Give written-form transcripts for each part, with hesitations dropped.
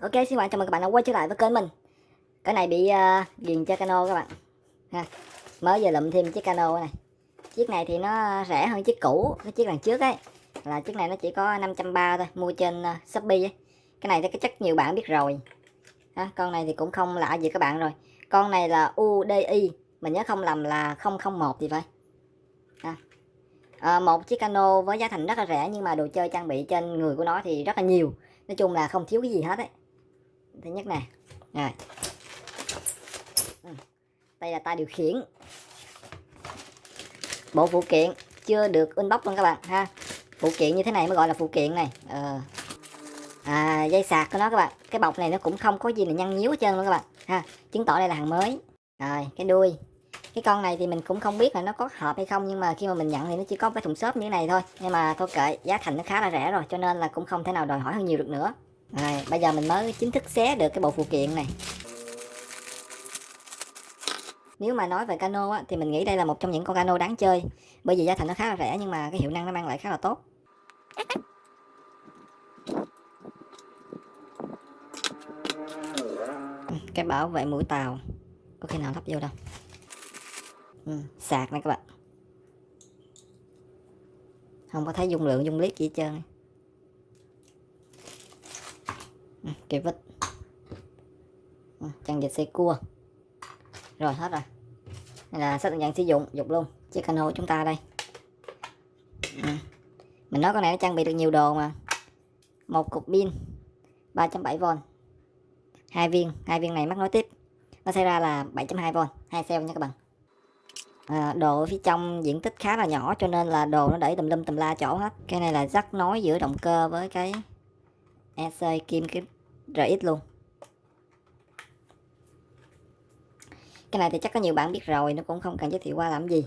Ok, xin chào mừng các bạn đã quay trở lại với kênh mình. Cái này bị ghiền cho cano các bạn ha. Mới vừa lụm thêm chiếc cano này. Chiếc này thì nó rẻ hơn chiếc cũ, cái chiếc đằng trước ấy. Là chiếc này nó chỉ có 530 thôi, mua trên Shopee ấy. Cái này thì cái chắc nhiều bạn biết rồi. Ha, con này thì cũng không lạ gì các bạn rồi. Con này là UDI, mình nhớ không lầm là 001 thì phải. Một chiếc cano với giá thành rất là rẻ, nhưng mà đồ chơi trang bị trên người của nó thì rất là nhiều. Nói chung là không thiếu cái gì hết ấy. Thứ nhất nè, rồi đây là tay điều khiển, bộ phụ kiện chưa được unbox luôn các bạn ha. Phụ kiện như thế này mới gọi là phụ kiện này. Dây sạc của nó các bạn, cái bọc này nó cũng không có gì là nhăn nhíu hết trơn luôn các bạn ha, chứng tỏ đây là hàng mới. Rồi cái đuôi, cái con này thì mình cũng không biết là nó có hộp hay không, nhưng mà khi mà mình nhận thì nó chỉ có cái thùng xốp như thế này thôi. Nhưng mà thôi kệ, giá thành nó khá là rẻ rồi cho nên là cũng không thể nào đòi hỏi hơn nhiều được nữa. Rồi bây giờ mình mới chính thức xé được cái bộ phụ kiện này. Nếu mà nói về cano á, thì mình nghĩ đây là một trong những con cano đáng chơi, bởi vì giá thành nó khá là rẻ nhưng mà cái hiệu năng nó mang lại khá là tốt. Cái bảo vệ mũi tàu có khi nào lắp vô đâu. Sạc này các bạn, không có thấy dung lượng dung lít gì hết trơn. Cái vít, chân vịt xe cua, rồi hết rồi. Đây là sách hướng dẫn sử dụng, dục luôn chiếc cano của chúng ta đây. Mình nói con này nó trang bị được nhiều đồ mà. Một cục pin 3.7V, hai viên này mắc nối tiếp, nó sẽ ra là 7.2V, hai cell nha các bạn. Đồ ở phía trong diện tích khá là nhỏ cho nên là đồ nó để tùm lum tùm la chỗ hết. Cái này là rắc nối giữa động cơ với cái EC kim cái RX luôn. Cái này thì chắc có nhiều bạn biết rồi, nó cũng không cần giới thiệu qua làm gì.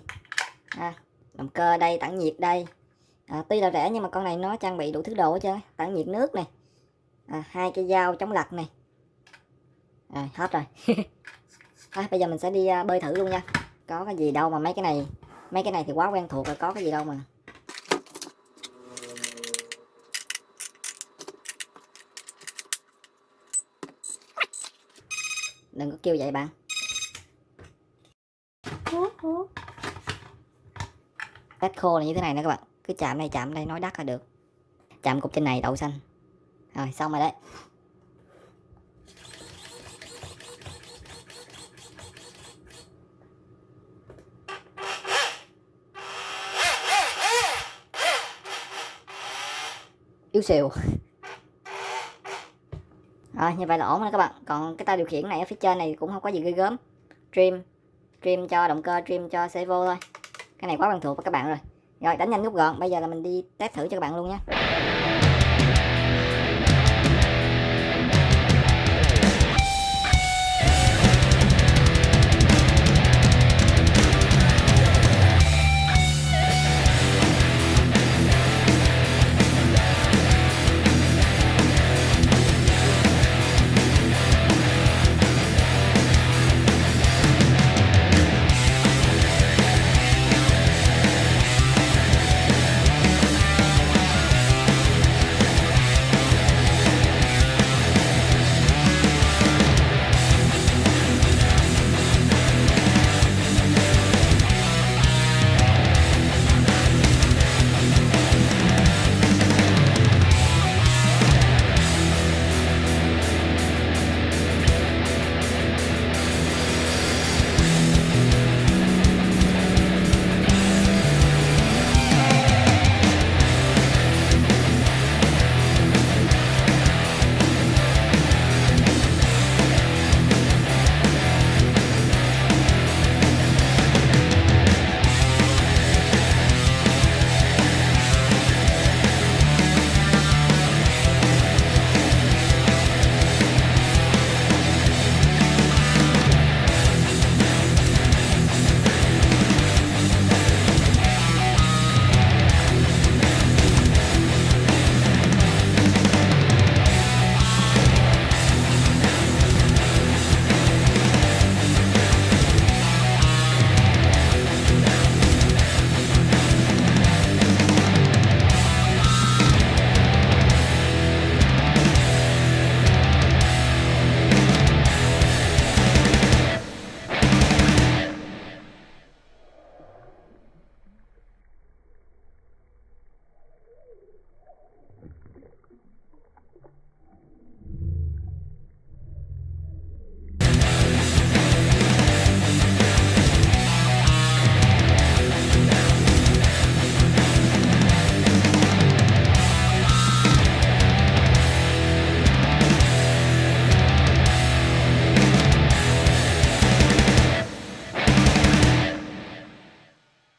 Động cơ đây, tản nhiệt đây. Tuy là rẻ nhưng mà con này nó trang bị đủ thứ đồ hết trơn. Tản nhiệt nước này, hai cây dao chống lật này. Rồi hết rồi. Bây giờ mình sẽ đi bơi thử luôn nha. Có cái gì đâu mà mấy cái này thì quá quen thuộc rồi, có cái gì đâu mà. Đừng có kêu vậy bạn. Test khô là như thế này nè các bạn, cứ chạm đây nói đắt là được. Chạm cục trên này đậu xanh. Rồi xong rồi đấy. Yếu xìu. Rồi như vậy là ổn rồi các bạn. Còn cái tay điều khiển này ở phía trên này cũng không có gì ghê gớm. Trim cho động cơ, trim cho servo thôi. Cái này quá quen thuộc với các bạn rồi. Rồi đánh nhanh rút gọn, bây giờ là mình đi test thử cho các bạn luôn nha.